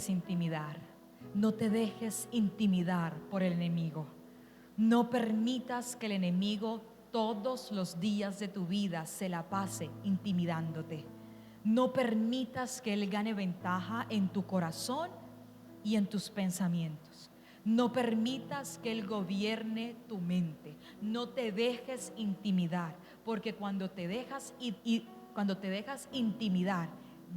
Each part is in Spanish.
dejes intimidar. No te dejes intimidar por el enemigo. No permitas que el enemigo todos los días de tu vida se la pase intimidándote. No permitas que él gane ventaja en tu corazón y en tus pensamientos. No permitas que él gobierne tu mente. No te dejes intimidar, porque cuando te dejas intimidar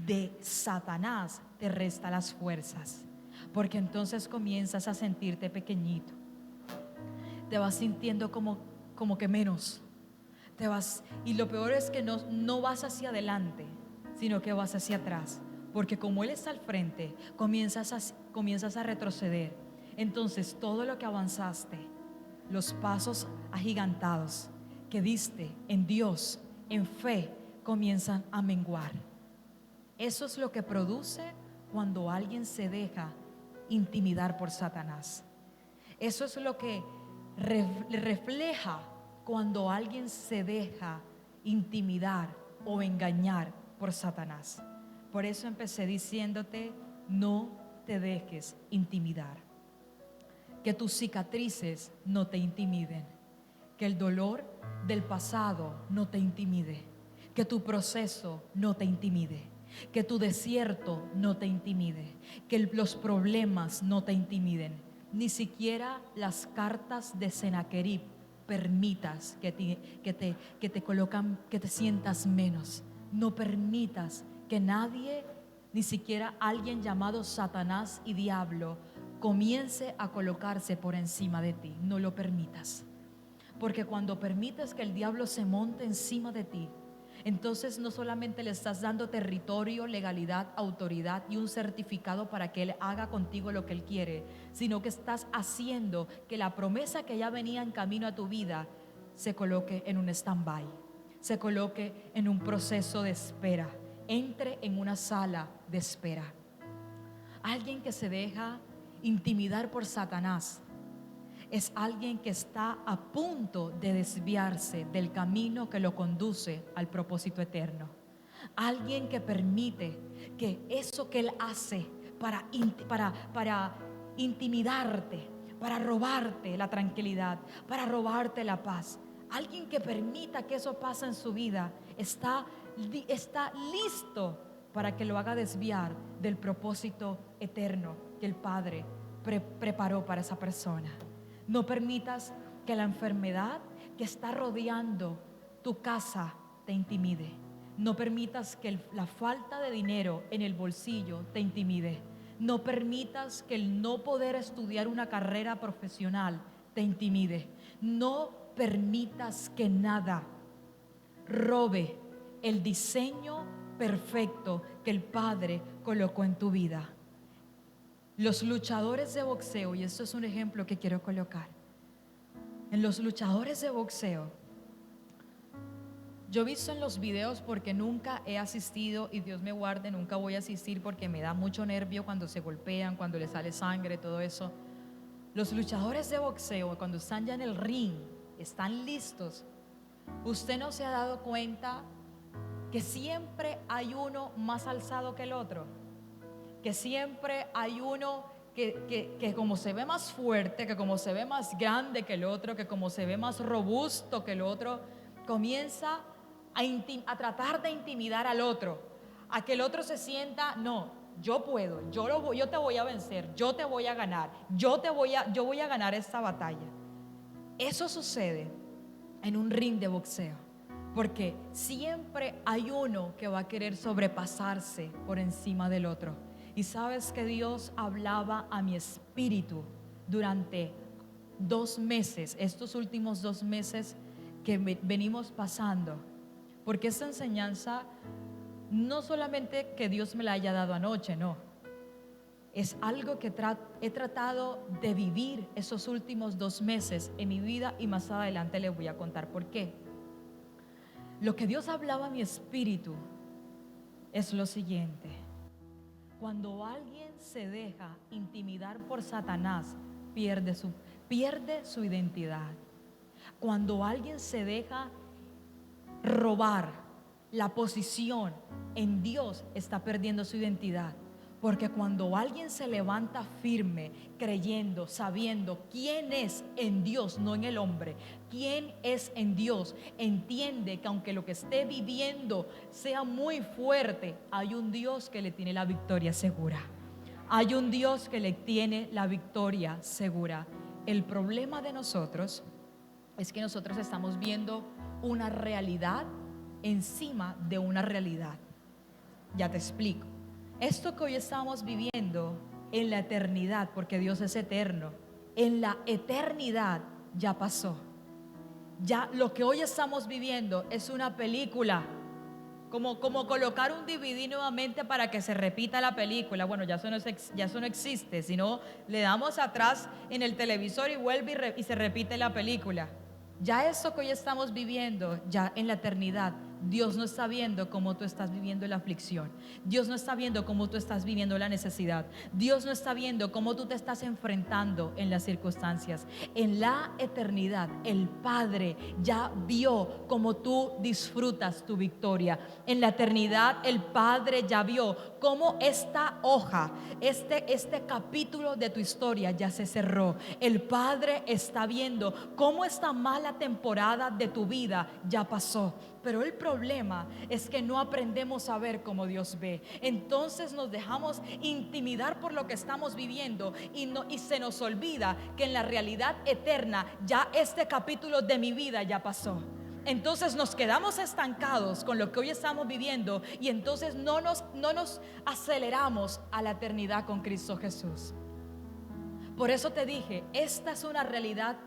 de Satanás, te resta las fuerzas, porque entonces comienzas a sentirte pequeñito. Te vas sintiendo como que menos. Y lo peor es que no vas hacia adelante, sino que vas hacia atrás, porque como él está al frente, comienzas a retroceder. Entonces todo lo que avanzaste, los pasos agigantados que diste en Dios, en fe, comienzan a menguar. Eso es lo que produce cuando alguien se deja intimidar por Satanás. Eso es lo que refleja cuando alguien se deja intimidar o engañar por Satanás. Por eso empecé diciéndote: no te dejes intimidar. Que tus cicatrices no te intimiden. Que el dolor del pasado no te intimide. Que tu proceso no te intimide. Que tu desierto no te intimide. Que los problemas no te intimiden. Ni siquiera las cartas de Senaquerib permitas que te colocan, que te sientas menos. No permitas que nadie, ni siquiera alguien llamado Satanás y diablo, comience a colocarse por encima de ti. No lo permitas, porque cuando permites que el diablo se monte encima de ti, entonces no solamente le estás dando territorio, legalidad, autoridad y un certificado para que él haga contigo lo que él quiere, sino que estás haciendo que la promesa que ya venía en camino a tu vida se coloque en un stand-by, se coloque en un proceso de espera, entre en una sala de espera. Alguien que se deja intimidar por Satanás es alguien que está a punto de desviarse del camino que lo conduce al propósito eterno. Alguien que permite que eso que él hace para intimidarte, para robarte la tranquilidad, para robarte la paz, alguien que permita que eso pase en su vida, está listo para que lo haga desviar del propósito eterno que el Padre preparó para esa persona. No permitas que la enfermedad que está rodeando tu casa te intimide. No permitas que la falta de dinero en el bolsillo te intimide. No permitas que el no poder estudiar una carrera profesional te intimide. No permitas que nada robe el diseño perfecto que el Padre colocó en tu vida. Los luchadores de boxeo, y esto es un ejemplo que quiero colocar, en los luchadores de boxeo, yo he visto en los videos, porque nunca he asistido, y Dios me guarde, nunca voy a asistir porque me da mucho nervio cuando se golpean, cuando les sale sangre, todo eso. Los luchadores de boxeo, cuando están ya en el ring, están listos. ¿Usted no se ha dado cuenta que siempre hay uno más alzado que el otro? Que siempre hay uno que como se ve más fuerte, que como se ve más grande que el otro, que como se ve más robusto que el otro, comienza a tratar de intimidar al otro, a que el otro se sienta: no, yo puedo, yo te voy a vencer, yo te voy a ganar, yo voy a ganar esta batalla. Eso sucede en un ring de boxeo, porque siempre hay uno que va a querer sobrepasarse por encima del otro. Y sabes que Dios hablaba a mi espíritu durante 2 meses, estos últimos 2 meses que venimos pasando, porque esta enseñanza no solamente que Dios me la haya dado anoche, no, es algo que he tratado de vivir esos últimos 2 meses en mi vida, y más adelante les voy a contar por qué. Lo que Dios hablaba a mi espíritu es lo siguiente: cuando alguien se deja intimidar por Satanás, pierde su identidad. Cuando alguien se deja robar la posición en Dios, está perdiendo su identidad. Porque cuando alguien se levanta firme, creyendo, sabiendo quién es en Dios, no en el hombre, quién es en Dios, entiende que aunque lo que esté viviendo sea muy fuerte, hay un Dios que le tiene la victoria segura. Hay un Dios que le tiene la victoria segura. El problema de nosotros es que nosotros estamos viendo una realidad encima de una realidad. Ya te explico. Esto que hoy estamos viviendo en la eternidad, porque Dios es eterno, en la eternidad ya pasó. Ya lo que hoy estamos viviendo es una película, como colocar un DVD nuevamente para que se repita la película. Bueno, ya eso no existe, sino le damos atrás en el televisor y vuelve y se repite la película. Ya eso que hoy estamos viviendo, ya en la eternidad, Dios no está viendo cómo tú estás viviendo la aflicción. Dios no está viendo cómo tú estás viviendo la necesidad. Dios no está viendo cómo tú te estás enfrentando en las circunstancias. En la eternidad, el Padre ya vio cómo tú disfrutas tu victoria. En la eternidad, el Padre ya vio cómo esta hoja, este capítulo de tu historia ya se cerró. El Padre está viendo cómo esta mala temporada de tu vida ya pasó. Pero el problema es que no aprendemos a ver como Dios ve. Entonces nos dejamos intimidar por lo que estamos viviendo y se nos olvida que en la realidad eterna ya este capítulo de mi vida ya pasó. Entonces nos quedamos estancados con lo que hoy estamos viviendo y entonces no nos aceleramos a la eternidad con Cristo Jesús. Por eso te dije, esta es una realidad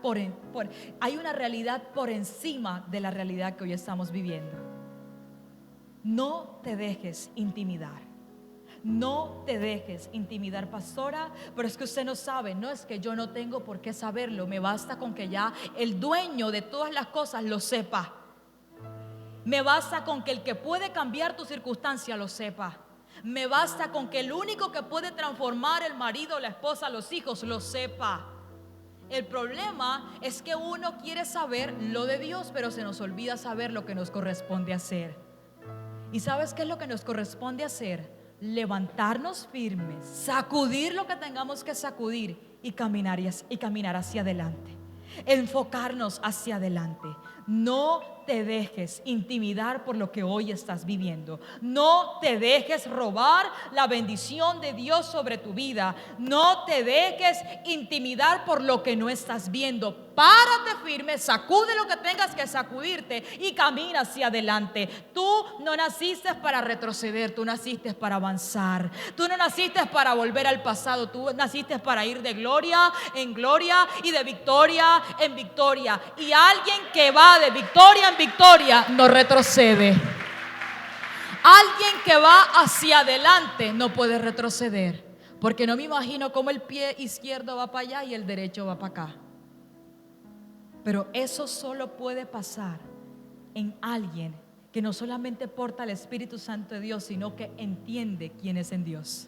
hay una realidad por encima de la realidad que hoy estamos viviendo. No te dejes intimidar. No te dejes intimidar, pastora, pero es que usted no sabe. No, es que yo no tengo por qué saberlo. Me basta con que ya el dueño de todas las cosas lo sepa. Me basta con que el que puede cambiar tu circunstancia lo sepa. Me basta con que el único que puede transformar el marido, la esposa, los hijos lo sepa. El problema es que uno quiere saber lo de Dios, pero se nos olvida saber lo que nos corresponde hacer. ¿Y sabes qué es lo que nos corresponde hacer? Levantarnos firmes, sacudir lo que tengamos que sacudir y caminar hacia adelante. Enfocarnos hacia adelante. No te dejes intimidar por lo que hoy estás viviendo. No te dejes robar la bendición de Dios sobre tu vida. No te dejes intimidar por lo que no estás viendo. Párate firme, sacude lo que tengas que sacudirte y camina hacia adelante. Tú no naciste para retroceder, tú naciste para avanzar. Tú no naciste para volver al pasado, tú naciste para ir de gloria en gloria y de victoria en victoria. Y alguien que va de victoria en victoria no retrocede. Alguien que va hacia adelante no puede retroceder, porque no me imagino cómo el pie izquierdo va para allá y el derecho va para acá. Pero eso solo puede pasar en alguien que no solamente porta el Espíritu Santo de Dios, sino que entiende quién es en Dios.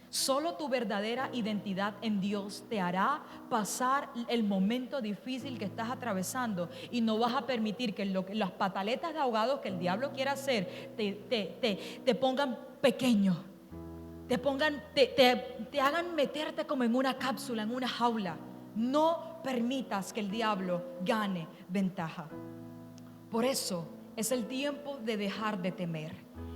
Solo tu verdadera identidad en Dios te hará pasar el momento difícil que estás atravesando, y no vas a permitir que las pataletas de ahogados que el diablo quiera hacer te pongan pequeño, te hagan meterte como en una cápsula, en una jaula. No permitas que el diablo gane ventaja. Por eso es el tiempo de dejar de temer.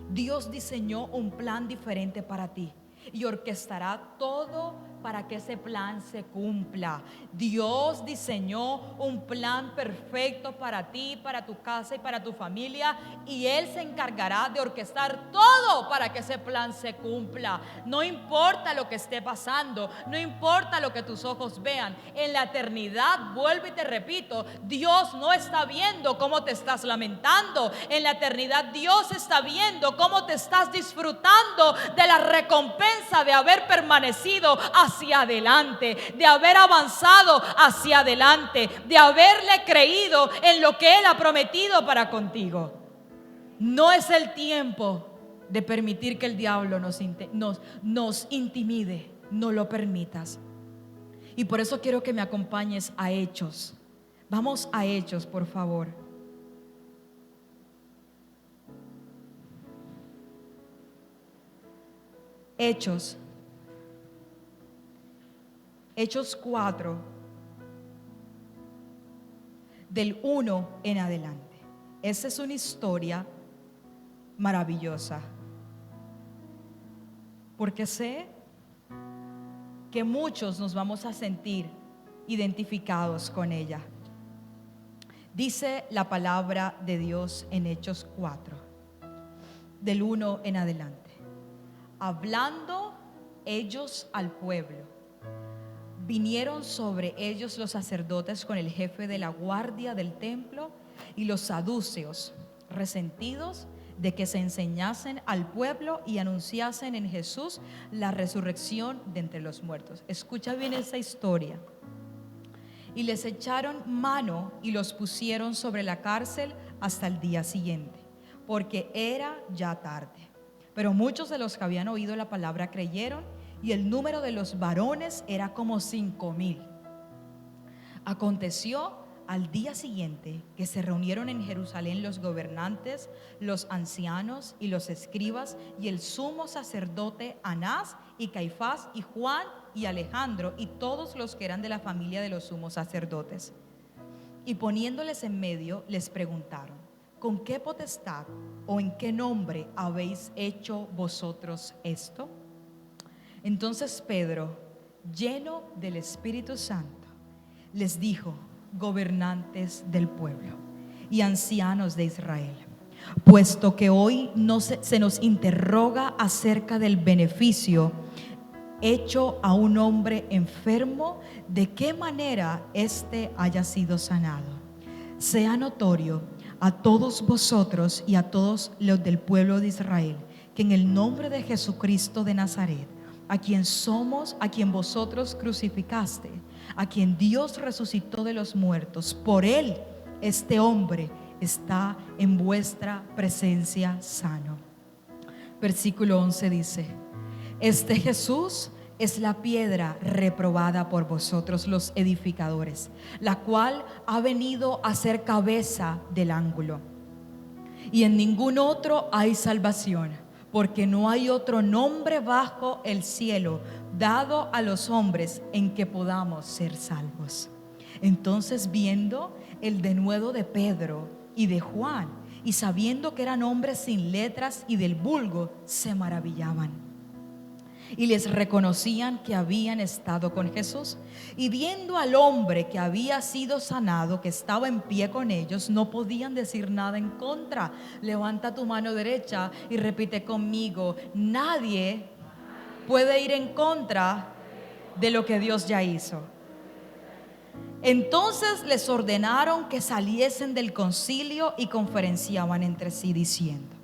Dios diseñó un plan diferente para ti y orquestará todo para que ese plan se cumpla. Dios diseñó un plan perfecto para ti, para tu casa y para tu familia, y Él se encargará de orquestar todo para que ese plan se cumpla. No importa lo que esté pasando, no importa lo que tus ojos vean. En la eternidad, vuelvo y te repito, Dios no está viendo cómo te estás lamentando. En la eternidad Dios está viendo cómo te estás disfrutando de la recompensa de haber permanecido hacia adelante, de haber avanzado hacia adelante, de haberle creído en lo que Él ha prometido para contigo. No es el tiempo de permitir que el diablo nos intimide. No lo permitas. Y por eso quiero que me acompañes a Hechos. Vamos a Hechos, por favor. Hechos 4, del 1 en adelante. Esa es una historia maravillosa, porque sé que muchos nos vamos a sentir identificados con ella. Dice la palabra de Dios en Hechos 4, del 1 en adelante. Hablando ellos al pueblo, vinieron sobre ellos los sacerdotes con el jefe de la guardia del templo y los saduceos, resentidos de que se enseñasen al pueblo y anunciasen en Jesús la resurrección de entre los muertos. Escucha bien esa historia. Y les echaron mano y los pusieron sobre la cárcel hasta el día siguiente, porque era ya tarde. Pero muchos de los que habían oído la palabra creyeron, y el número de los varones era como 5,000. Aconteció al día siguiente que se reunieron en Jerusalén los gobernantes, los ancianos y los escribas, y el sumo sacerdote Anás y Caifás y Juan y Alejandro y todos los que eran de la familia de los sumos sacerdotes. Y poniéndoles en medio, les preguntaron: ¿con qué potestad o en qué nombre habéis hecho vosotros esto? Entonces Pedro, lleno del Espíritu Santo, les dijo: gobernantes del pueblo y ancianos de Israel, puesto que hoy se nos interroga acerca del beneficio hecho a un hombre enfermo, de qué manera éste haya sido sanado, sea notorio a todos vosotros y a todos los del pueblo de Israel, que en el nombre de Jesucristo de Nazaret, a quien vosotros crucificaste, a quien Dios resucitó de los muertos, por él este hombre está en vuestra presencia sano. Versículo 11 dice: este Jesús es la piedra reprobada por vosotros los edificadores, la cual ha venido a ser cabeza del ángulo. Y en ningún otro hay salvación, porque no hay otro nombre bajo el cielo dado a los hombres en que podamos ser salvos. Entonces, viendo el denuedo de Pedro y de Juan, y sabiendo que eran hombres sin letras y del vulgo, se maravillaban y les reconocían que habían estado con Jesús. Y viendo al hombre que había sido sanado, que estaba en pie con ellos, no podían decir nada en contra. Levanta tu mano derecha y repite conmigo: nadie puede ir en contra de lo que Dios ya hizo. Entonces les ordenaron que saliesen del concilio y conferenciaban entre sí diciendo: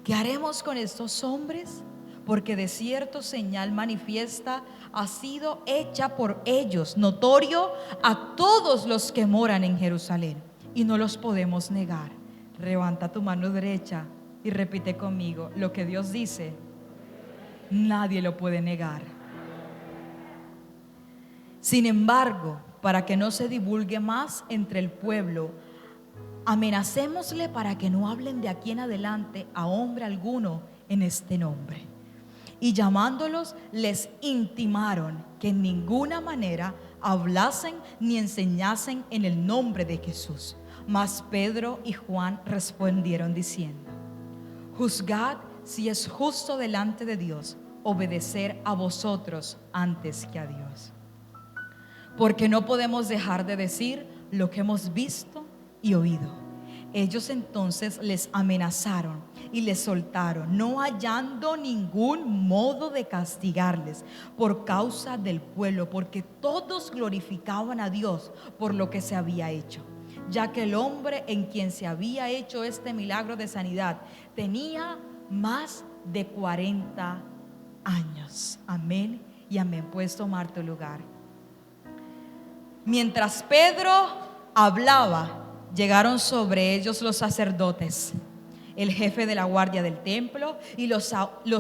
¿qué haremos con estos hombres? Porque de cierto señal manifiesta ha sido hecha por ellos, notorio a todos los que moran en Jerusalén, y no los podemos negar. Levanta tu mano derecha y repite conmigo: lo que Dios dice, nadie lo puede negar. Sin embargo, para que no se divulgue más entre el pueblo, amenacémosle para que no hablen de aquí en adelante a hombre alguno en este nombre. Y llamándolos, les intimaron que en ninguna manera hablasen ni enseñasen en el nombre de Jesús. Mas Pedro y Juan respondieron diciendo: juzgad si es justo delante de Dios obedecer a vosotros antes que a Dios. Porque no podemos dejar de decir lo que hemos visto y oído. Ellos entonces les amenazaron y les soltaron, no hallando ningún modo de castigarles por causa del pueblo, porque todos glorificaban a Dios por lo que se había hecho, ya que el hombre en quien se había hecho este milagro de sanidad tenía más de 40 años. Amén y amén. Puedes tomar tu lugar. Mientras Pedro hablaba, llegaron sobre ellos los sacerdotes, el jefe de la guardia del templo y los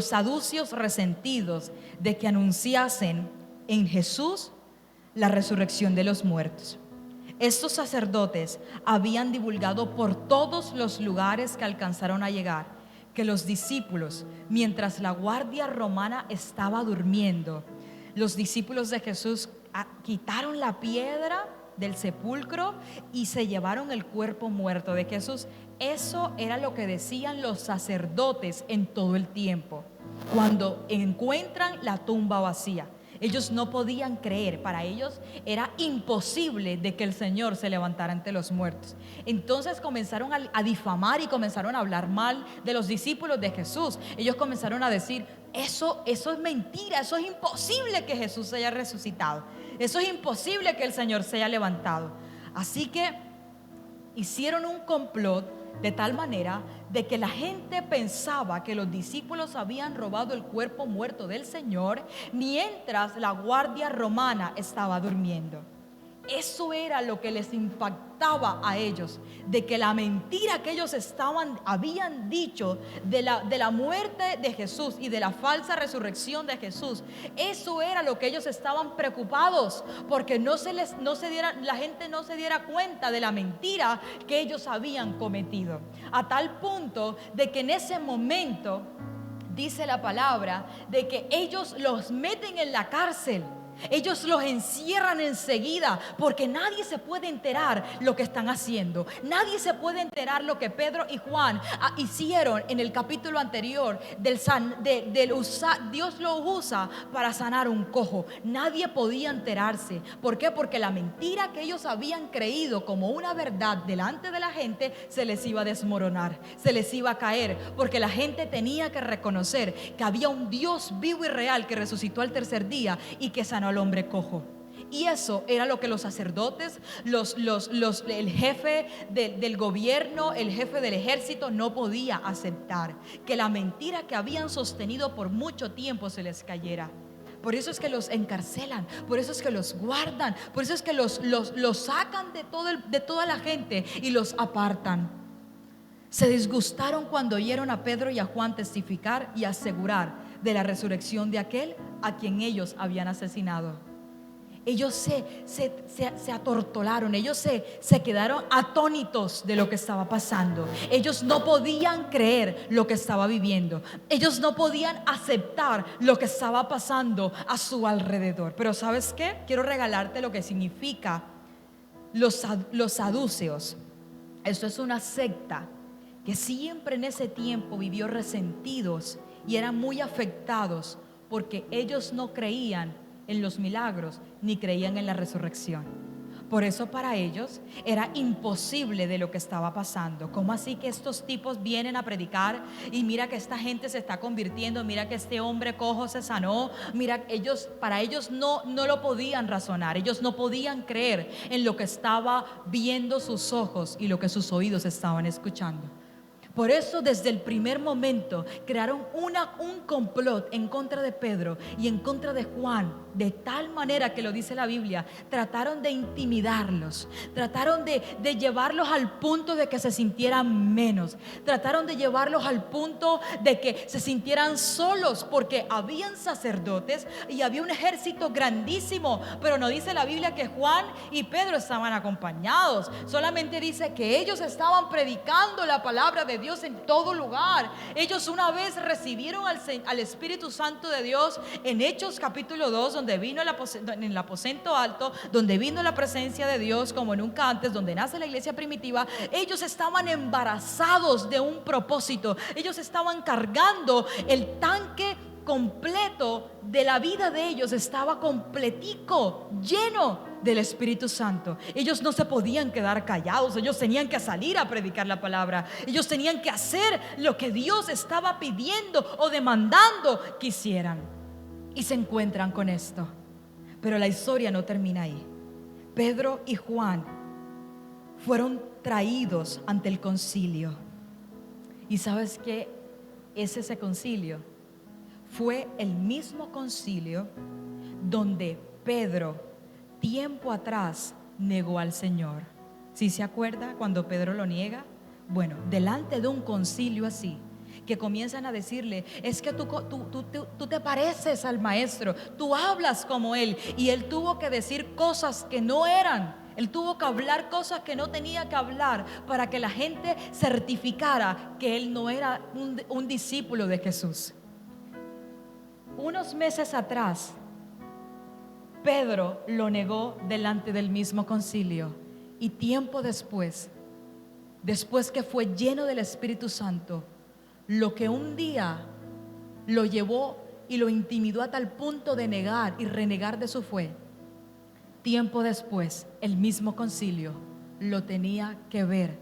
saduceos, resentidos de que anunciasen en Jesús la resurrección de los muertos. Estos sacerdotes habían divulgado por todos los lugares que alcanzaron a llegar que los discípulos, mientras la guardia romana estaba durmiendo, los discípulos de Jesús quitaron la piedra del sepulcro y se llevaron el cuerpo muerto de Jesús. Eso era lo que decían los sacerdotes en todo el tiempo, cuando encuentran la tumba vacía. Ellos no podían creer, para ellos era imposible de que el Señor se levantara entre los muertos. Entonces comenzaron a difamar y comenzaron a hablar mal de los discípulos de Jesús. Ellos comenzaron a decir, eso es mentira, eso es imposible que Jesús se haya resucitado, eso es imposible que el Señor se haya levantado. Así que hicieron un complot de tal manera de que la gente pensaba que los discípulos habían robado el cuerpo muerto del Señor mientras la guardia romana estaba durmiendo. Eso era lo que les impactaba a ellos, de que la mentira que ellos habían dicho de la muerte de Jesús y de la falsa resurrección de Jesús. Eso era lo que ellos estaban preocupados, porque la gente no se diera cuenta de la mentira que ellos habían cometido, a tal punto de que en ese momento dice la palabra de que ellos los meten en la cárcel. Ellos los encierran enseguida, porque nadie se puede enterar lo que están haciendo. Nadie se puede enterar lo que Pedro y Juan hicieron en el capítulo anterior. Dios lo usa para sanar un cojo. Nadie podía enterarse. ¿Por qué? Porque la mentira que ellos habían creído como una verdad delante de la gente se les iba a desmoronar, se les iba a caer, porque la gente tenía que reconocer que había un Dios vivo y real que resucitó al tercer día y que sanó al hombre cojo. Y eso era lo que los sacerdotes, el jefe del gobierno, el jefe del ejército no podía aceptar, que la mentira que habían sostenido por mucho tiempo se les cayera. Por eso es que los encarcelan, por eso es que los guardan, por eso es que los sacan de toda la gente y los apartan. Se disgustaron cuando oyeron a Pedro y a Juan testificar y asegurar de la resurrección de aquel a quien ellos habían asesinado. Ellos se atortolaron, ellos se quedaron atónitos de lo que estaba pasando. Ellos no podían creer lo que estaba viviendo. Ellos no podían aceptar lo que estaba pasando a su alrededor. Pero ¿sabes qué? Quiero regalarte lo que significa los saduceos. Esto es una secta que siempre en ese tiempo vivió resentidos y eran muy afectados porque ellos no creían en los milagros ni creían en la resurrección. Por eso para ellos era imposible de lo que estaba pasando. ¿Cómo así que estos tipos vienen a predicar y mira que esta gente se está convirtiendo, mira que este hombre cojo se sanó? Mira, para ellos no lo podían razonar. Ellos no podían creer en lo que estaba viendo sus ojos y lo que sus oídos estaban escuchando. Por eso desde el primer momento crearon un complot en contra de Pedro y en contra de Juan, de tal manera que lo dice la Biblia, trataron de intimidarlos, trataron de llevarlos al punto de que se sintieran menos, trataron de llevarlos al punto de que se sintieran solos, porque habían sacerdotes y había un ejército grandísimo, pero no dice la Biblia que Juan y Pedro estaban acompañados, solamente dice que ellos estaban predicando la palabra de Dios en todo lugar. Ellos una vez recibieron al Espíritu Santo de Dios en Hechos capítulo 2, donde vino en el aposento alto, donde vino la presencia de Dios como nunca antes, donde nace la iglesia primitiva. Ellos estaban embarazados de un propósito. Ellos estaban cargando el tanque completo de la vida de ellos, estaba completico, lleno del Espíritu Santo. Ellos no se podían quedar callados, ellos tenían que salir a predicar la palabra, ellos tenían que hacer lo que Dios estaba pidiendo o demandando que hicieran. Y se encuentran con esto, pero la historia no termina ahí. Pedro y Juan fueron traídos ante el concilio. ¿Y sabes qué es ese concilio? Fue el mismo concilio donde Pedro, tiempo atrás, negó al Señor. ¿Sí se acuerda cuando Pedro lo niega? Bueno, delante de un concilio así, que comienzan a decirle, es que tú te pareces al maestro, tú hablas como él, y él tuvo que decir cosas que no eran Él tuvo que hablar cosas que no tenía que hablar para que la gente certificara que él no era un discípulo de Jesús. Unos meses atrás, Pedro lo negó delante del mismo concilio, y tiempo después que fue lleno del Espíritu Santo, lo que un día lo llevó y lo intimidó a tal punto de negar y renegar de su fe, tiempo después el mismo concilio lo tenía que ver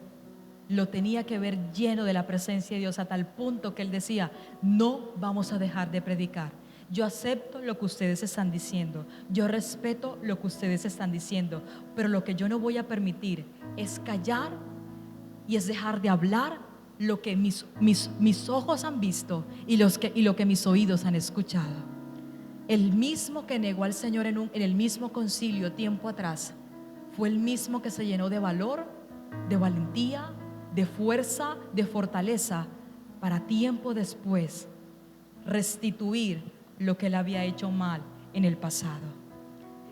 lleno de la presencia de Dios, a tal punto que él decía: no vamos a dejar de predicar. Yo acepto lo que ustedes están diciendo, yo respeto lo que ustedes están diciendo, pero lo que yo no voy a permitir es callar y es dejar de hablar lo que mis ojos han visto y lo que mis oídos han escuchado. El mismo que negó al Señor en el mismo concilio tiempo atrás, fue el mismo que se llenó de valor, de valentía, de fuerza, de fortaleza, para tiempo después restituir lo que él había hecho mal en el pasado.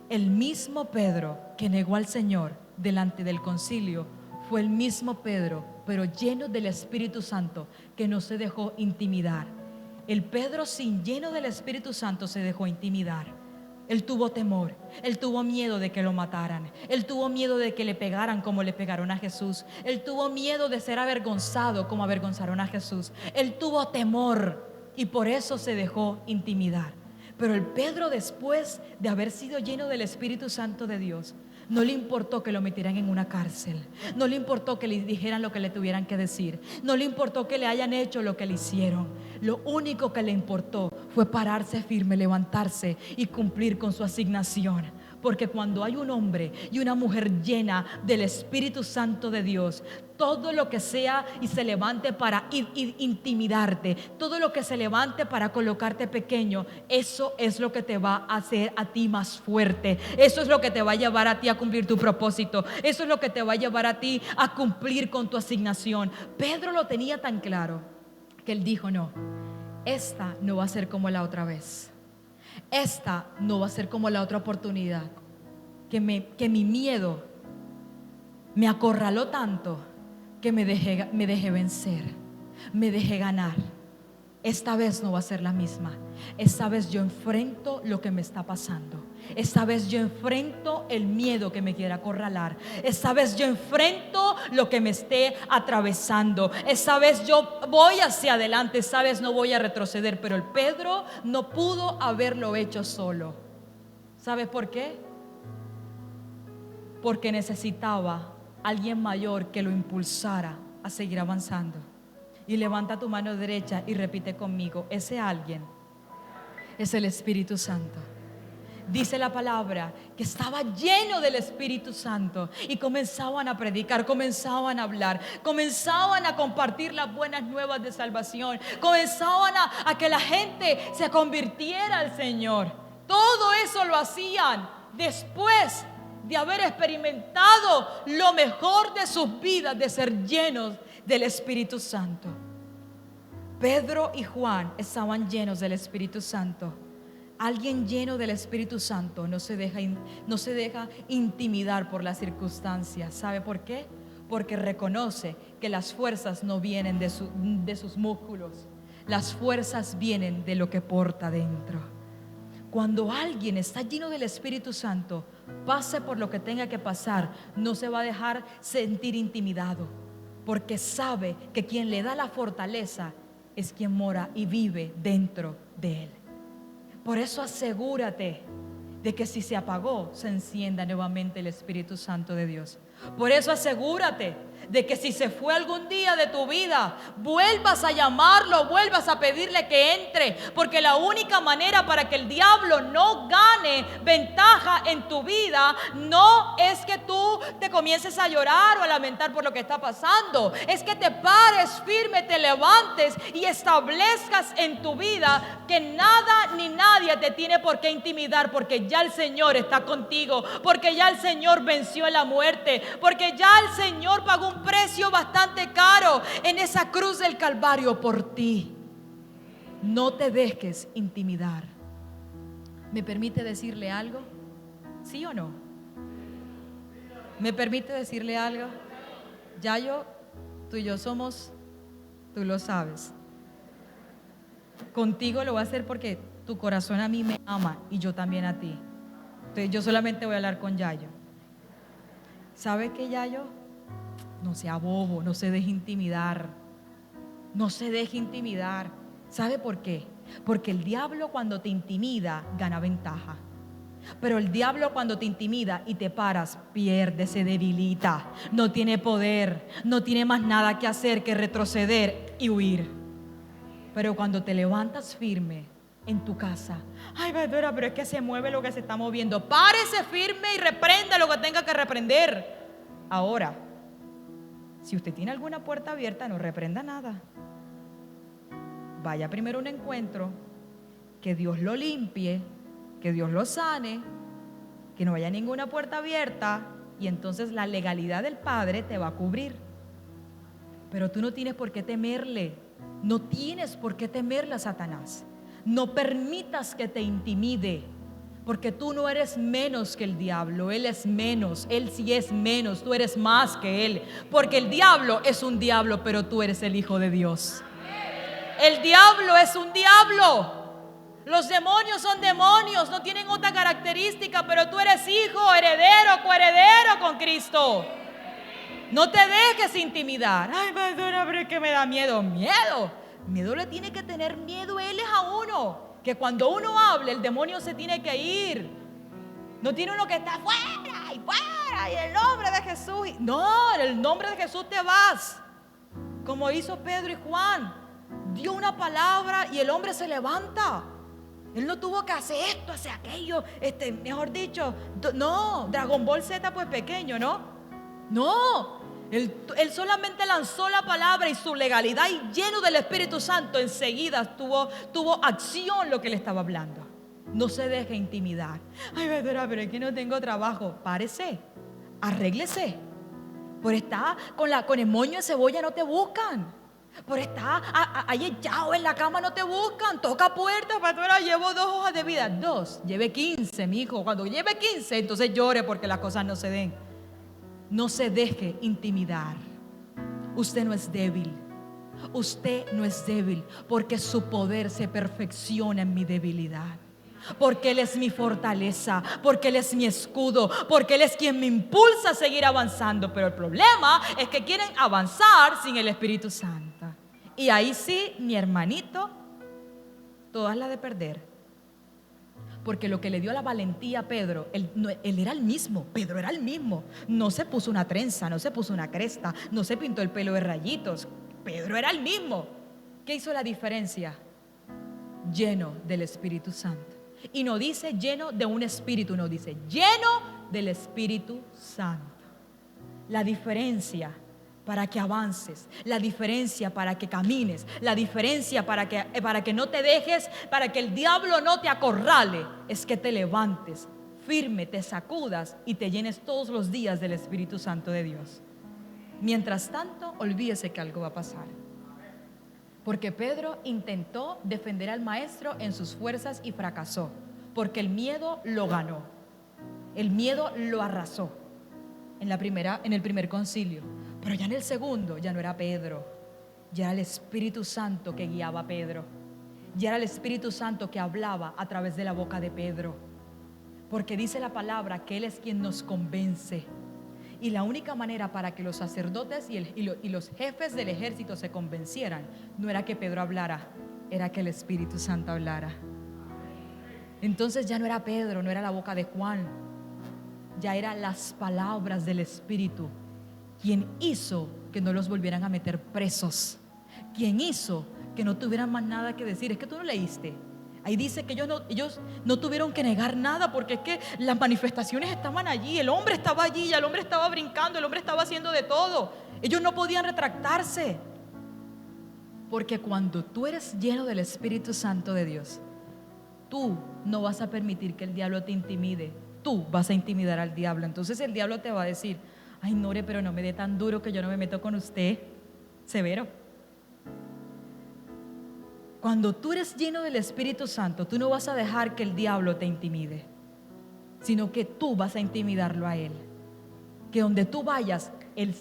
El mismo Pedro que negó al Señor delante del concilio fue el mismo Pedro, pero lleno del Espíritu Santo, que no se dejó intimidar. El Pedro lleno del Espíritu Santo se dejó intimidar. Él tuvo temor, él tuvo miedo de que lo mataran, él tuvo miedo de que le pegaran como le pegaron a Jesús, él tuvo miedo de ser avergonzado como avergonzaron a Jesús, él tuvo temor y por eso se dejó intimidar. Pero el Pedro, después de haber sido lleno del Espíritu Santo de Dios, no le importó que lo metieran en una cárcel, no le importó que le dijeran lo que le tuvieran que decir, no le importó que le hayan hecho lo que le hicieron. Lo único que le importó fue pararse firme, levantarse y cumplir con su asignación. Porque cuando hay un hombre y una mujer llena del Espíritu Santo de Dios, todo lo que sea y se levante para intimidarte, todo lo que se levante para colocarte pequeño, eso es lo que te va a hacer a ti más fuerte. Eso es lo que te va a llevar a ti a cumplir tu propósito. Eso es lo que te va a llevar a ti a cumplir con tu asignación. Pedro lo tenía tan claro que él dijo: no, esta no va a ser como la otra vez. Esta no va a ser como la otra oportunidad, que mi miedo me acorraló tanto que me dejé vencer, me dejé ganar. Esta vez no va a ser la misma. Esta vez yo enfrento lo que me está pasando. Esta vez yo enfrento el miedo que me quiere acorralar. Esta vez yo enfrento lo que me esté atravesando. Esta vez yo voy hacia adelante. Esta vez no voy a retroceder. Pero el Pedro no pudo haberlo hecho solo. ¿Sabe por qué? Porque necesitaba alguien mayor que lo impulsara a seguir avanzando. Y levanta tu mano derecha y repite conmigo: ese alguien es el Espíritu Santo. Dice la palabra que estaba lleno del Espíritu Santo y comenzaban a predicar, comenzaban a hablar, comenzaban a compartir las buenas nuevas de salvación, comenzaban a que la gente se convirtiera al Señor. Todo eso lo hacían después de haber experimentado lo mejor de sus vidas, de ser llenos del Espíritu Santo. Pedro y Juan estaban llenos del Espíritu Santo. Alguien lleno del Espíritu Santo no se deja intimidar por las circunstancias. ¿Sabe por qué? Porque reconoce que las fuerzas no vienen de sus músculos. Las fuerzas vienen de lo que porta dentro. Cuando alguien está lleno del Espíritu Santo, pase por lo que tenga que pasar, no se va a dejar sentir intimidado, porque sabe que quien le da la fortaleza es quien mora y vive dentro de él. Por eso asegúrate de que si se apagó, se encienda nuevamente el Espíritu Santo de Dios. Por eso asegúrate de que si se fue algún día de tu vida, vuelvas a llamarlo, vuelvas a pedirle que entre, porque la única manera para que el diablo no gane ventaja en tu vida no es que tú te comiences a llorar o a lamentar por lo que está pasando, es que te pares firme, te levantes y establezcas en tu vida que nada ni nadie te tiene por qué intimidar, porque ya el Señor está contigo, porque ya el Señor venció la muerte, porque ya el Señor pagó un precio bastante caro en esa cruz del Calvario por ti. No te dejes intimidar. ¿Me permite decirle algo? ¿Sí o no? ¿Me permite decirle algo? Yayo, tú y yo somos, tú lo sabes. Contigo lo voy a hacer porque tu corazón a mí me ama y yo también a ti. Entonces yo solamente voy a hablar con Yayo. ¿Sabe qué, Yayo? No sea bobo, no se deje intimidar. No se deje intimidar. ¿Sabe por qué? Porque el diablo cuando te intimida gana ventaja. Pero el diablo cuando te intimida y te paras, pierde, se debilita, no tiene poder, no tiene más nada que hacer que retroceder y huir. Pero cuando te levantas firme en tu casa, ay, pastora, pero es que se mueve lo que se está moviendo. Párese firme y reprenda lo que tenga que reprender. Ahora, si usted tiene alguna puerta abierta, no reprenda nada. Vaya primero a un encuentro, que Dios lo limpie, que Dios lo sane, que no haya ninguna puerta abierta, y entonces la legalidad del Padre te va a cubrir. Pero tú no tienes por qué temerle, no tienes por qué temerle a Satanás. No permitas que te intimide, porque tú no eres menos que el diablo. Él es menos, él sí es menos, tú eres más que él. Porque el diablo es un diablo, pero tú eres el Hijo de Dios. El diablo es un diablo. Los demonios son demonios, no tienen otra característica, pero tú eres hijo, heredero, coheredero con Cristo. No te dejes intimidar. Ay, pastora, pero es que me da miedo. Miedo le tiene que tener miedo él es a uno. Que cuando uno hable, el demonio se tiene que ir. No tiene uno que está fuera, y en el nombre de Jesús. No, en el nombre de Jesús te vas. Como hizo Pedro y Juan. Dio una palabra y el hombre se levanta. Él no tuvo que hacer esto, hacer aquello, mejor dicho, no, Dragon Ball Z pues pequeño, ¿no? No, él solamente lanzó la palabra y su legalidad y lleno del Espíritu Santo enseguida tuvo acción lo que le estaba hablando. No se deje intimidar. Ay, pero es que no tengo trabajo. Párese, arréglese. Por estar con el moño de cebolla no te buscan. Por estar ahí echado en la cama no te buscan. Toca puertas, pastora, llevo 2 hojas de vida. 2, lleve 15, mi hijo. Cuando lleve 15, entonces llore porque las cosas no se den. No se deje intimidar. Usted no es débil. Usted no es débil, porque su poder se perfecciona en mi debilidad. Porque Él es mi fortaleza, porque Él es mi escudo, porque Él es quien me impulsa a seguir avanzando. Pero el problema es que quieren avanzar sin el Espíritu Santo. Y ahí sí, mi hermanito, todas las de perder. Porque lo que le dio la valentía a Pedro, él era el mismo, Pedro era el mismo. No se puso una trenza, no se puso una cresta, no se pintó el pelo de rayitos. Pedro era el mismo. ¿Qué hizo la diferencia? Lleno del Espíritu Santo. Y no dice lleno de un espíritu, no dice lleno del Espíritu Santo. La diferencia para que avances, la diferencia para que camines, la diferencia para que no te dejes, para que el diablo no te acorrale, es que te levantes firme, te sacudas y te llenes todos los días del Espíritu Santo de Dios. Mientras tanto, olvídese que algo va a pasar. Porque Pedro intentó defender al maestro en sus fuerzas y fracasó, porque el miedo lo ganó, el miedo lo arrasó en el primer concilio. Pero ya en el segundo ya no era Pedro, ya era el Espíritu Santo que guiaba a Pedro, ya era el Espíritu Santo que hablaba a través de la boca de Pedro, porque dice la palabra que Él es quien nos convence. Y la única manera para que los sacerdotes y los jefes del ejército se convencieran no era que Pedro hablara, era que el Espíritu Santo hablara. Entonces ya no era Pedro, no era la boca de Juan, ya eran las palabras del Espíritu quien hizo que no los volvieran a meter presos, quien hizo que no tuvieran más nada que decir. Es que tú no leíste. Ahí dice que ellos no tuvieron que negar nada, porque es que las manifestaciones estaban allí, el hombre estaba allí, el hombre estaba brincando, el hombre estaba haciendo de todo. Ellos no podían retractarse, porque cuando tú eres lleno del Espíritu Santo de Dios, tú no vas a permitir que el diablo te intimide, tú vas a intimidar al diablo. Entonces el diablo te va a decir: ay, Nore, pero no me dé tan duro que yo no me meto con usted. Severo. Cuando tú eres lleno del Espíritu Santo, tú no vas a dejar que el diablo te intimide, sino que tú vas a intimidarlo a él. que donde tú vayas, Él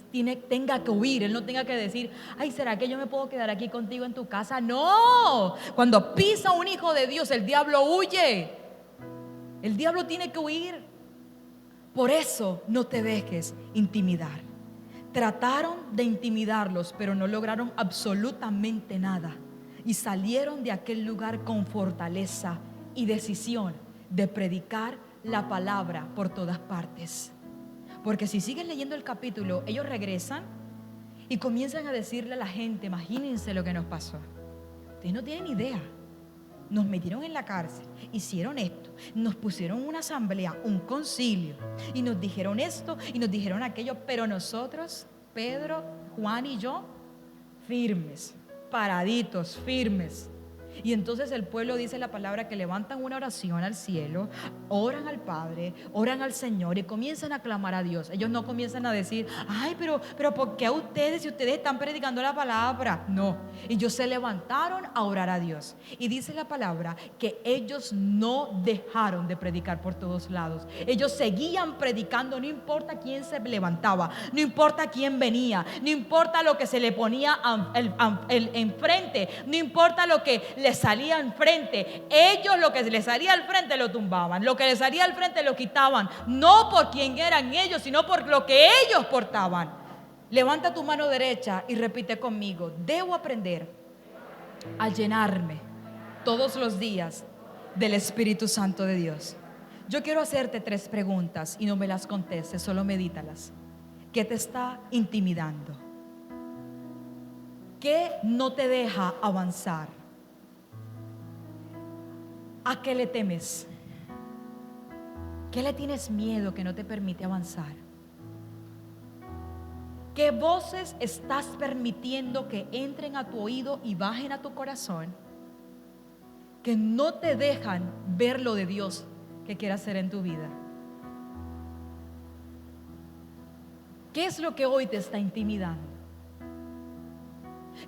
tenga que huir. Él no tenga que decir, ay, ¿será que yo me puedo quedar aquí contigo en tu casa? No, cuando pisa un hijo de Dios, el diablo huye. El diablo tiene que huir. Por eso no te dejes intimidar. Trataron de intimidarlos, pero no lograron absolutamente nada. Y salieron de aquel lugar con fortaleza y decisión de predicar la palabra por todas partes. Porque si siguen leyendo el capítulo, ellos regresan y comienzan a decirle a la gente, imagínense lo que nos pasó. Ustedes no tienen idea. Nos metieron en la cárcel, hicieron esto, nos pusieron una asamblea, un concilio, y nos dijeron esto y nos dijeron aquello, pero nosotros, Pedro, Juan y yo, firmes, paraditos, firmes. Y entonces el pueblo, dice la palabra, que levantan una oración al cielo, oran al Padre, oran al Señor y comienzan a clamar a Dios. Ellos no comienzan a decir, ay, pero ¿por qué a ustedes si ustedes están predicando la palabra? No, ellos se levantaron a orar a Dios. Y dice la palabra que ellos no dejaron de predicar por todos lados. Ellos seguían predicando, no importa quién se levantaba, no importa quién venía, no importa lo que se le ponía enfrente, no importa lo que les salía enfrente. Ellos lo que les salía al frente lo tumbaban, lo que les salía al frente lo quitaban, no por quién eran ellos, sino por lo que ellos portaban. Levanta tu mano derecha y repite conmigo: debo aprender a llenarme todos los días del Espíritu Santo de Dios. Yo quiero hacerte 3 preguntas y no me las contestes, solo medítalas. ¿Qué te está intimidando? ¿Qué no te deja avanzar? ¿A qué le temes? ¿Qué le tienes miedo que no te permite avanzar? ¿Qué voces estás permitiendo que entren a tu oído y bajen a tu corazón, que no te dejan ver lo de Dios que quiere hacer en tu vida? ¿Qué es lo que hoy te está intimidando?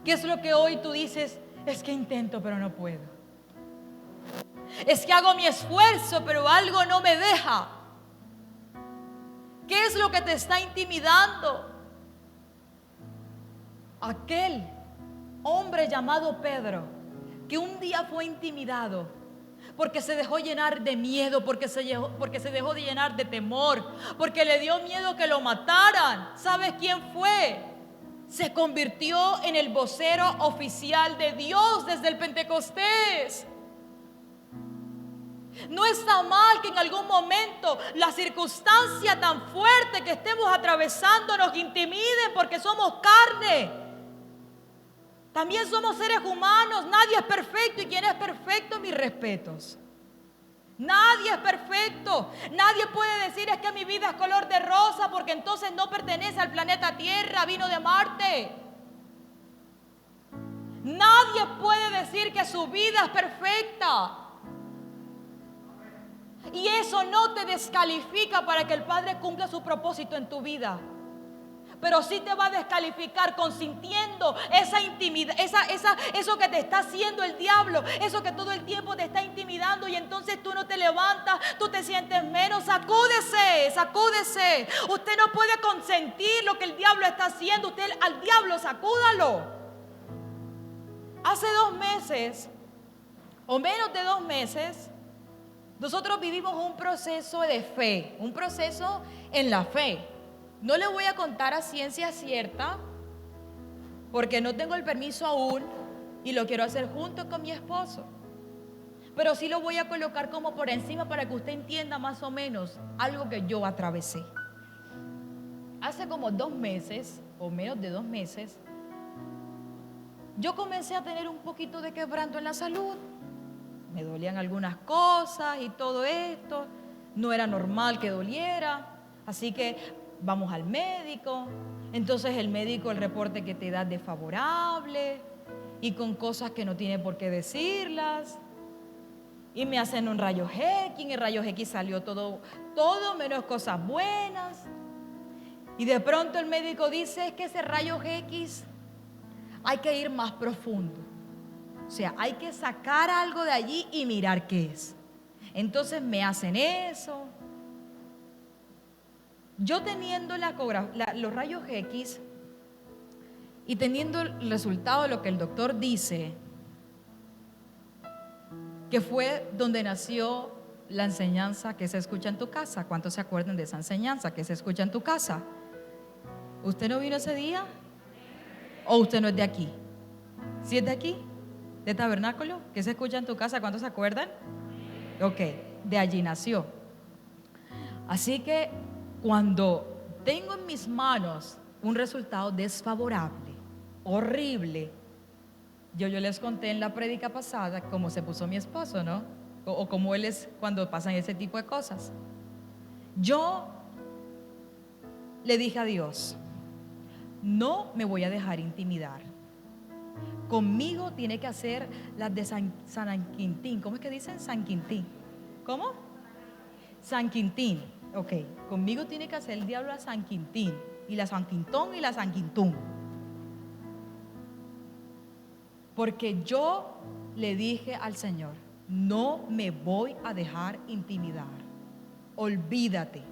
¿Qué es lo que hoy tú dices, es que intento pero no puedo? Es que hago mi esfuerzo, pero algo no me deja. ¿Qué es lo que te está intimidando? Aquel hombre llamado Pedro, que un día fue intimidado, porque se dejó llenar de miedo, porque se dejó de llenar de temor, porque le dio miedo que lo mataran. ¿Sabes quién fue? Se convirtió en el vocero oficial de Dios desde el Pentecostés. No está mal que en algún momento la circunstancia tan fuerte que estemos atravesando nos intimide, porque somos carne. También somos seres humanos. Nadie es perfecto, y quien es perfecto, mis respetos. Nadie es perfecto. Nadie puede decir, es que mi vida es color de rosa, porque entonces no pertenece al planeta Tierra, vino de Marte. Nadie puede decir que su vida es perfecta. Y eso no te descalifica para que el Padre cumpla su propósito en tu vida. Pero sí te va a descalificar consintiendo esa intimidad, eso que te está haciendo el diablo, eso que todo el tiempo te está intimidando, y entonces tú no te levantas, tú te sientes menos. Sacúdese, sacúdese. Usted no puede consentir lo que el diablo está haciendo. Usted al diablo sacúdalo. Hace 2 meses, o menos de 2 meses, nosotros vivimos un proceso de fe, un proceso en la fe. No le voy a contar a ciencia cierta, porque no tengo el permiso aún y lo quiero hacer junto con mi esposo. Pero sí lo voy a colocar como por encima para que usted entienda más o menos algo que yo atravesé. Hace como 2 meses, o menos de 2 meses, yo comencé a tener un poquito de quebranto en la salud. Me dolían algunas cosas y todo esto. No era normal que doliera. Así que vamos al médico. Entonces el médico, el reporte que te da es desfavorable, y con cosas que no tiene por qué decirlas. Y me hacen un rayo X. En el rayo X salió todo menos cosas buenas. Y de pronto el médico dice, es que ese rayo X hay que ir más profundo. O sea, hay que sacar algo de allí y mirar qué es. Entonces me hacen eso. Yo teniendo los rayos X y teniendo el resultado de lo que el doctor dice, que fue donde nació la enseñanza que se escucha en tu casa. ¿Cuántos se acuerdan de esa enseñanza que se escucha en tu casa? ¿Usted no vino ese día? ¿O usted no es de aquí? ¿Sí es de aquí? ¿De Tabernáculo? ¿Qué se escucha en tu casa? ¿Cuántos se acuerdan? Ok, de allí nació. Así que cuando tengo en mis manos un resultado desfavorable, horrible, yo les conté en la prédica pasada cómo se puso mi esposo, ¿no? O cómo él es cuando pasan ese tipo de cosas. Yo le dije a Dios, no me voy a dejar intimidar. Conmigo tiene que hacer las de San Quintín. ¿Cómo es que dicen? San Quintín. ¿Cómo? San Quintín. Ok, conmigo tiene que hacer el diablo a San Quintín, y la San Quintón y la San Quintún. Porque yo le dije al Señor, no me voy a dejar intimidar. Olvídate.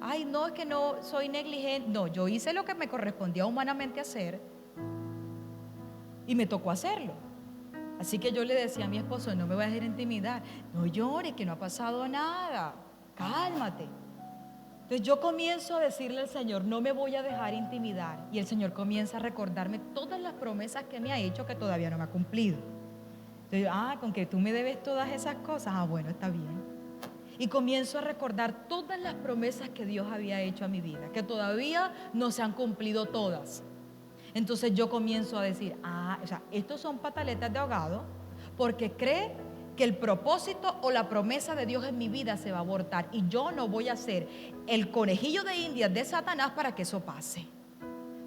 Ay, no, es que no soy negligente. No, yo hice lo que me correspondía humanamente hacer y me tocó hacerlo. Así que yo le decía a mi esposo, no me voy a dejar intimidar. No llores, que no ha pasado nada. Cálmate. Entonces yo comienzo a decirle al Señor, no me voy a dejar intimidar. Y el Señor comienza a recordarme todas las promesas que me ha hecho que todavía no me ha cumplido. Entonces, con que tú me debes todas esas cosas, bueno, está bien. Y comienzo a recordar todas las promesas que Dios había hecho a mi vida, que todavía no se han cumplido todas. Entonces yo comienzo a decir, estos son pataletas de ahogado, porque cree que el propósito o la promesa de Dios en mi vida se va a abortar, y yo no voy a ser el conejillo de Indias de Satanás para que eso pase.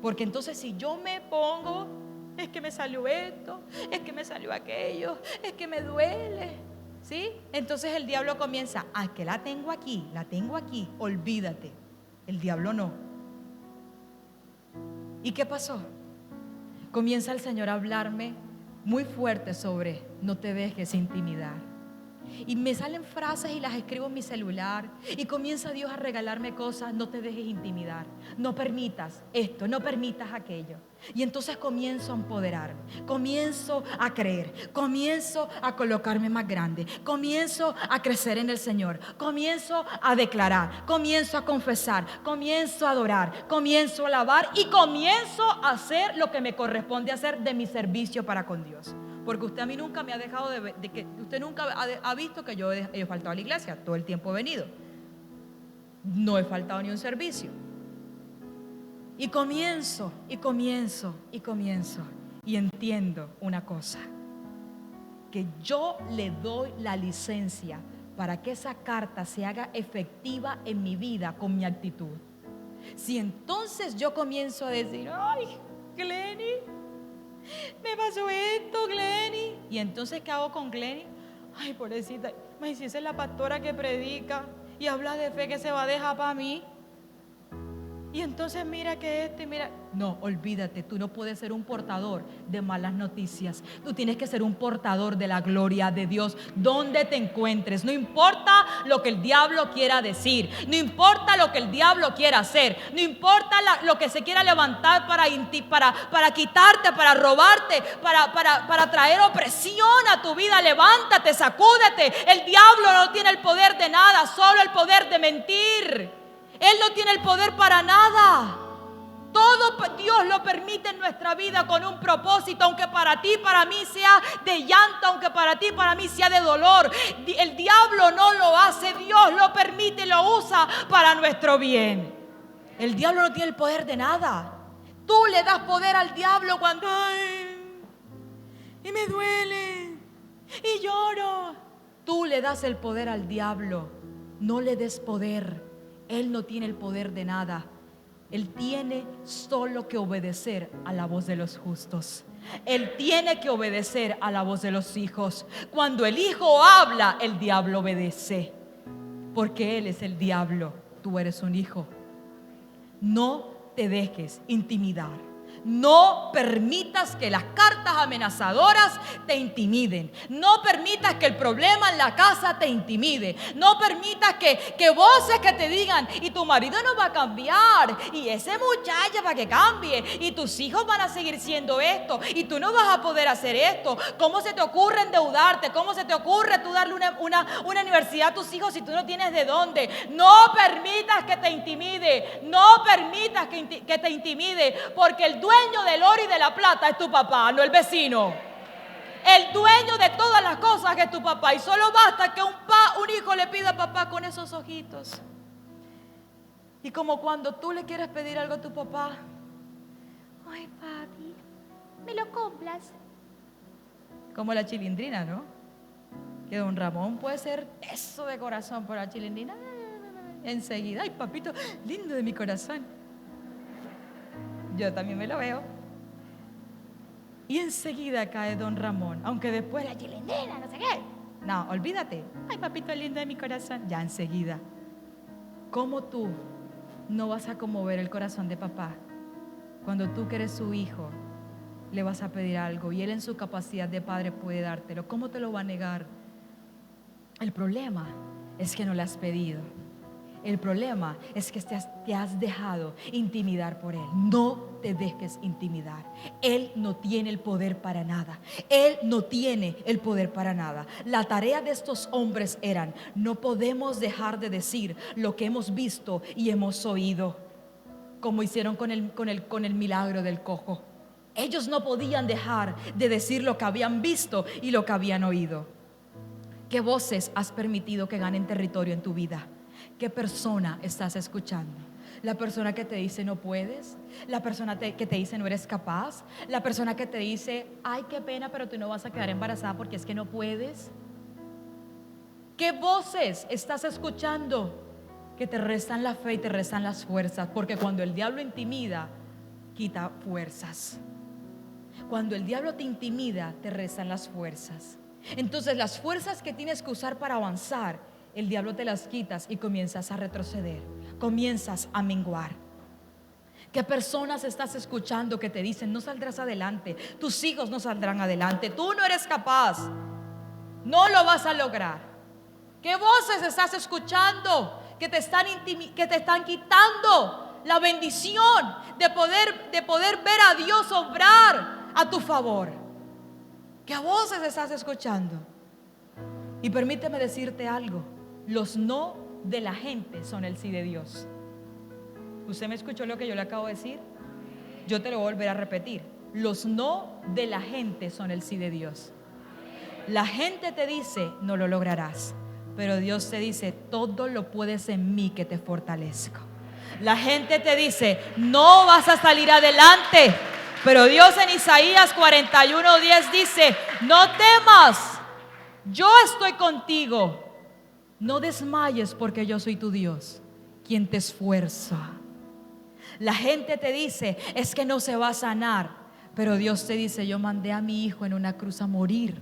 Porque entonces si yo me pongo, es que me salió esto, es que me salió aquello, es que me duele, ¿sí? Entonces el diablo comienza, que la tengo aquí, olvídate. El diablo no. ¿Y qué pasó? Comienza el Señor a hablarme muy fuerte sobre no te dejes intimidar. Y me salen frases y las escribo en mi celular, y comienza Dios a regalarme cosas. No te dejes intimidar, no permitas esto, no permitas aquello. Y entonces comienzo a empoderarme, comienzo a creer, comienzo a colocarme más grande, comienzo a crecer en el Señor, comienzo a declarar, comienzo a confesar, comienzo a adorar, comienzo a alabar, y comienzo a hacer lo que me corresponde hacer de mi servicio para con Dios. Porque usted a mí nunca me ha dejado de que usted nunca ha visto que yo he faltado a la iglesia. Todo el tiempo he venido. No he faltado ni un servicio. Y comienzo. Y entiendo una cosa: que yo le doy la licencia para que esa carta se haga efectiva en mi vida con mi actitud. Si entonces yo comienzo a decir, ay, Glenny, me pasó esto, Glenny. Y entonces, ¿qué hago con Glenny? Ay, pobrecita, si esa es la pastora que predica y habla de fe, que se va a dejar para mí. Y entonces mira que esto y mira. No, olvídate, tú no puedes ser un portador de malas noticias. Tú tienes que ser un portador de la gloria de Dios donde te encuentres. No importa lo que el diablo quiera decir, no importa lo que el diablo quiera hacer, no importa lo que se quiera levantar para quitarte, para robarte, para traer opresión a tu vida. Levántate, sacúdete. El diablo no tiene el poder de nada, solo el poder de mentir. Él no tiene el poder para nada. Todo Dios lo permite en nuestra vida con un propósito, aunque para ti, para mí sea de llanto, aunque para ti, para mí sea de dolor. El diablo no lo hace, Dios lo permite y lo usa para nuestro bien. El diablo no tiene el poder de nada. Tú le das poder al diablo cuando y me duele y lloro. Tú le das el poder al diablo. No le des poder. Él no tiene el poder de nada. Él tiene solo que obedecer a la voz de los justos. Él tiene que obedecer a la voz de los hijos. Cuando el hijo habla, el diablo obedece, porque él es el diablo, tú eres un hijo. No te dejes intimidar. No permitas que las cartas amenazadoras te intimiden. No permitas que el problema en la casa te intimide. No permitas que voces que te digan, y tu marido no va a cambiar, y ese muchacho para que cambie, y tus hijos van a seguir siendo esto, y tú no vas a poder hacer esto. ¿Cómo se te ocurre endeudarte? ¿Cómo se te ocurre tú darle una universidad a tus hijos si tú no tienes de dónde? No permitas que te intimide. No permitas que te intimide, porque el dueño del oro y de la plata es tu papá, no el vecino. El dueño de todas las cosas es tu papá, y solo basta que un hijo le pida a papá con esos ojitos. Y como cuando tú le quieres pedir algo a tu papá, ay papi, ¿me lo compras? Como la chilindrina, ¿no? Que don Ramón puede ser eso de corazón por la chilindrina. Enseguida, ay papito, lindo de mi corazón. Yo también me lo veo. Y enseguida cae don Ramón, aunque después la chilindrina, no sé qué. No, olvídate. Ay papito lindo de mi corazón. Ya enseguida. ¿Cómo tú no vas a conmover el corazón de papá cuando tú que eres su hijo le vas a pedir algo y él en su capacidad de padre puede dártelo? ¿Cómo te lo va a negar? El problema es que no le has pedido. El problema es que te has dejado intimidar por él. No te dejes intimidar. Él no tiene el poder para nada. Él no tiene el poder para nada. La tarea de estos hombres eran: no podemos dejar de decir lo que hemos visto y hemos oído, como hicieron con el milagro del cojo. Ellos no podían dejar de decir lo que habían visto y lo que habían oído. ¿Qué voces has permitido que ganen territorio en tu vida? ¿Qué persona estás escuchando? La persona que te dice no puedes, la persona que te dice no eres capaz, la persona que te dice ay qué pena pero tú no vas a quedar embarazada porque es que no puedes. ¿Qué voces estás escuchando que te restan la fe y te restan las fuerzas? Porque cuando el diablo intimida, quita fuerzas. Cuando el diablo te intimida, te restan las fuerzas. Entonces las fuerzas que tienes que usar para avanzar, el diablo te las quitas y comienzas a retroceder, comienzas a menguar. ¿Qué personas estás escuchando que te dicen no saldrás adelante, tus hijos no saldrán adelante, tú no eres capaz, no lo vas a lograr? ¿Qué voces estás escuchando que te están quitando la bendición de poder ver a Dios obrar a tu favor? ¿Qué voces estás escuchando? Y permíteme decirte algo: los no de la gente son el sí de Dios. ¿Usted me escuchó lo que yo le acabo de decir? Yo te lo voy a volver a repetir. Los no de la gente son el sí de Dios. La gente te dice no lo lograrás, pero Dios te dice todo lo puedes en mí que te fortalezco. La gente te dice no vas a salir adelante, pero Dios en Isaías 41:10 dice no temas, yo estoy contigo. No desmayes porque yo soy tu Dios, quien te esfuerza. La gente te dice es que no se va a sanar, pero Dios te dice yo mandé a mi hijo en una cruz a morir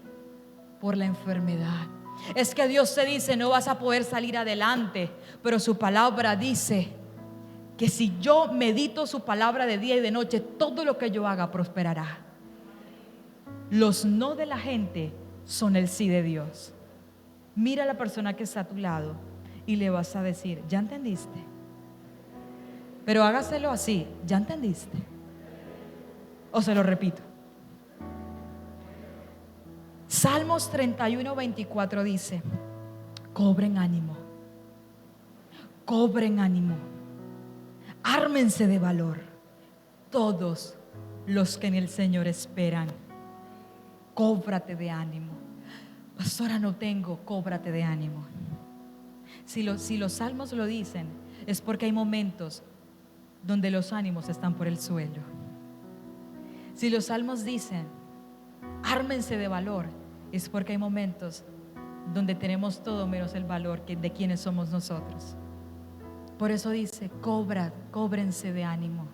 por la enfermedad. Es que Dios te dice no vas a poder salir adelante, pero su palabra dice que si yo medito su palabra de día y de noche, todo lo que yo haga prosperará. Los no de la gente son el sí de Dios. Mira a la persona que está a tu lado y le vas a decir, ¿ya entendiste? Pero hágaselo así, ¿ya entendiste? O se lo repito. Salmos 31:24 dice, cobren ánimo, ármense de valor todos los que en el Señor esperan. Cóbrate de ánimo. Pastora, no tengo, cóbrate de ánimo. Si los salmos lo dicen, es porque hay momentos donde los ánimos están por el suelo. Si los salmos dicen, ármense de valor, es porque hay momentos donde tenemos todo menos el valor de quienes somos nosotros. Por eso dice, cóbrense de ánimo,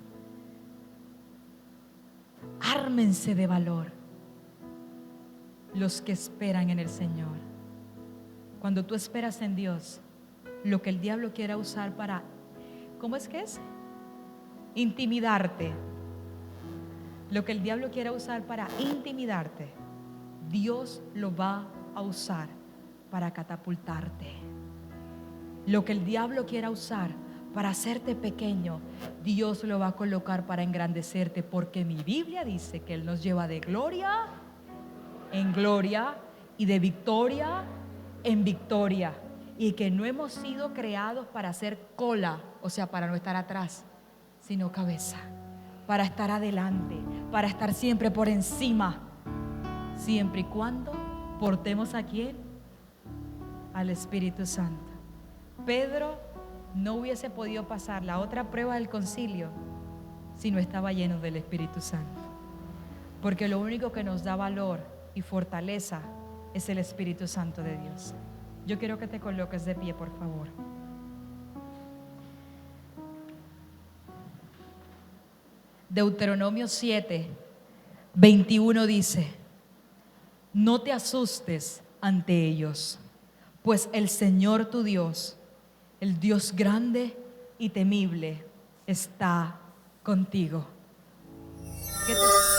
ármense de valor los que esperan en el Señor. Cuando tú esperas en Dios, lo que el diablo quiera usar para, ¿cómo es que es? Intimidarte, Lo que el diablo quiera usar para intimidarte, Dios lo va a usar para catapultarte. Lo que el diablo quiera usar para hacerte pequeño, Dios lo va a colocar para engrandecerte, porque mi Biblia dice que Él nos lleva de gloria en gloria y de victoria en victoria, y que no hemos sido creados para hacer cola, o sea, para no estar atrás, sino cabeza, para estar adelante, para estar siempre por encima, siempre y cuando portemos ¿a quién? Al Espíritu Santo. Pedro no hubiese podido pasar la otra prueba del concilio si no estaba lleno del Espíritu Santo, porque lo único que nos da valor y fortaleza es el Espíritu Santo de Dios. Yo quiero que te coloques de pie, por favor. Deuteronomio 7:21 dice: no te asustes ante ellos, pues el Señor tu Dios, el Dios grande y temible, está contigo. ¿Qué te